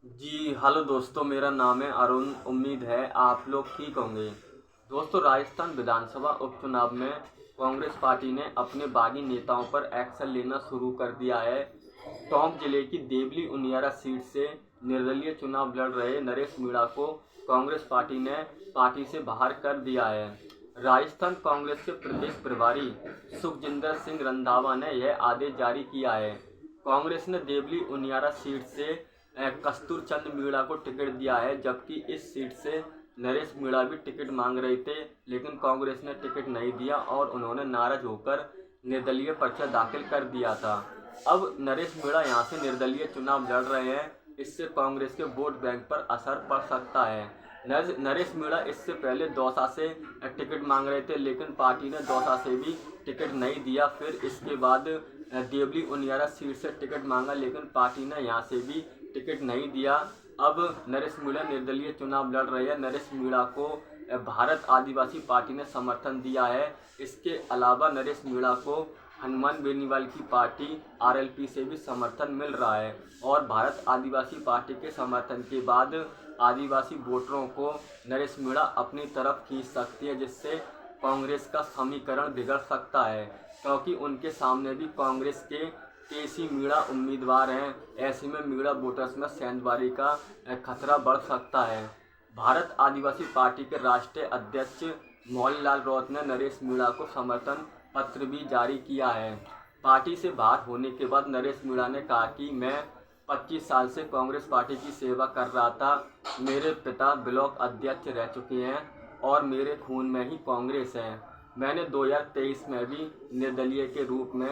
जी hello दोस्तों, मेरा नाम है अरुण। उम्मीद है आप लोग ठीक होंगे। दोस्तों, राजस्थान विधानसभा उपचुनाव में कांग्रेस पार्टी ने अपने बागी नेताओं पर एक्शन लेना शुरू कर दिया है। टोंक जिले की देवली उनियारा सीट से निर्दलीय चुनाव लड़ रहे नरेश मीणा को कांग्रेस पार्टी ने पार्टी से बाहर कर दिया है। राजस्थान कांग्रेस के प्रदेश प्रभारी सुखजिंदर सिंह रंधावा ने यह आदेश जारी किया है। कांग्रेस ने देवली उनियारा सीट से कस्तूर चंद मीणा को टिकट दिया है, जबकि इस सीट से नरेश मीणा भी टिकट मांग रहे थे, लेकिन कांग्रेस ने टिकट नहीं दिया और उन्होंने नाराज होकर निर्दलीय पर्चा दाखिल कर दिया था। अब नरेश मीणा यहां से निर्दलीय चुनाव लड़ रहे हैं। इससे कांग्रेस के वोट बैंक पर असर पड़ सकता है। नरेश मीणा इससे पहले दौसा से टिकट मांग रहे थे, लेकिन पार्टी ने दौसा से भी टिकट नहीं दिया। फिर इसके बाद देवली उनियारा सीट से टिकट मांगा, लेकिन पार्टी ने यहां से भी टिकट नहीं दिया। अब नरेश मीणा निर्दलीय चुनाव लड़ रहे हैं। नरेश मीणा को भारत आदिवासी पार्टी ने समर्थन दिया है। इसके अलावा नरेश मीणा को हनुमान बेनीवाल की पार्टी आरएलपी से भी समर्थन मिल रहा है और भारत आदिवासी पार्टी के समर्थन के बाद आदिवासी वोटरों को नरेश मीणा अपनी तरफ खींच सकती है, जिससे कांग्रेस का समीकरण बिगड़ सकता है, क्योंकि उनके सामने भी कांग्रेस के केसी मीणा उम्मीदवार हैं। ऐसे में मीणा वोटर्स में सेंधमारी का खतरा बढ़ सकता है। भारत आदिवासी पार्टी के राष्ट्रीय अध्यक्ष मोहनलाल रौत ने नरेश मीणा को समर्थन पत्र भी जारी किया है। पार्टी से बाहर होने के बाद नरेश मीणा ने कहा कि मैं 25 साल से कांग्रेस पार्टी की सेवा कर रहा था। मेरे पिता ब्लॉक अध्यक्ष रह चुके हैं और मेरे खून में ही कांग्रेस है। मैंने 2023 में भी निर्दलीय के रूप में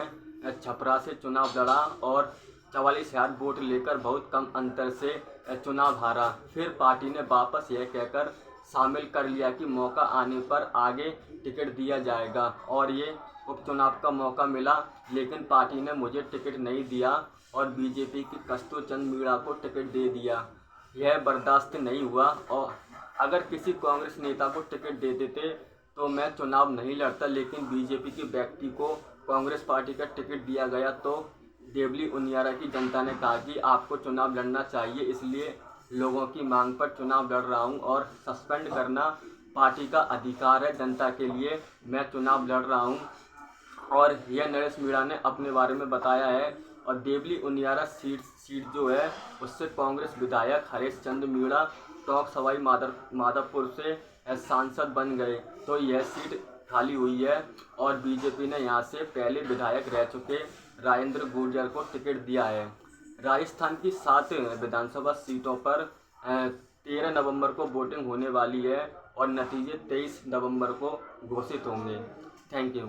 छपरा से चुनाव लड़ा और 44,000 वोट लेकर बहुत कम अंतर से चुनाव हारा। फिर पार्टी ने वापस यह कहकर शामिल कर लिया कि मौका आने पर आगे टिकट दिया जाएगा और ये उपचुनाव का मौका मिला, लेकिन पार्टी ने मुझे टिकट नहीं दिया और बीजेपी की कस्तूर चंद मीणा को टिकट दे दिया। यह बर्दाश्त नहीं हुआ और अगर किसी कांग्रेस नेता को टिकट दे देते तो मैं चुनाव नहीं लड़ता, लेकिन बीजेपी के व्यक्ति को कांग्रेस पार्टी का टिकट दिया गया तो देवली उनियारा की जनता ने कहा कि आपको चुनाव लड़ना चाहिए, इसलिए लोगों की मांग पर चुनाव लड़ रहा हूं और सस्पेंड करना पार्टी का अधिकार है। जनता के लिए मैं चुनाव लड़ रहा हूं और यह नरेश मीणा ने अपने बारे में बताया है। और देवली उनियारा सीट जो है उससे कांग्रेस विधायक हरीश चंद्र मीणा टोंक सवाई माधोपुर से सांसद बन गए, तो यह सीट खाली हुई है और बीजेपी ने यहां से पहले विधायक रह चुके राजेंद्र गुर्जर को टिकट दिया है। राजस्थान की 7 विधानसभा सीटों पर 13 नवंबर को वोटिंग होने वाली है और नतीजे 23 नवंबर को घोषित होंगे। Thank you.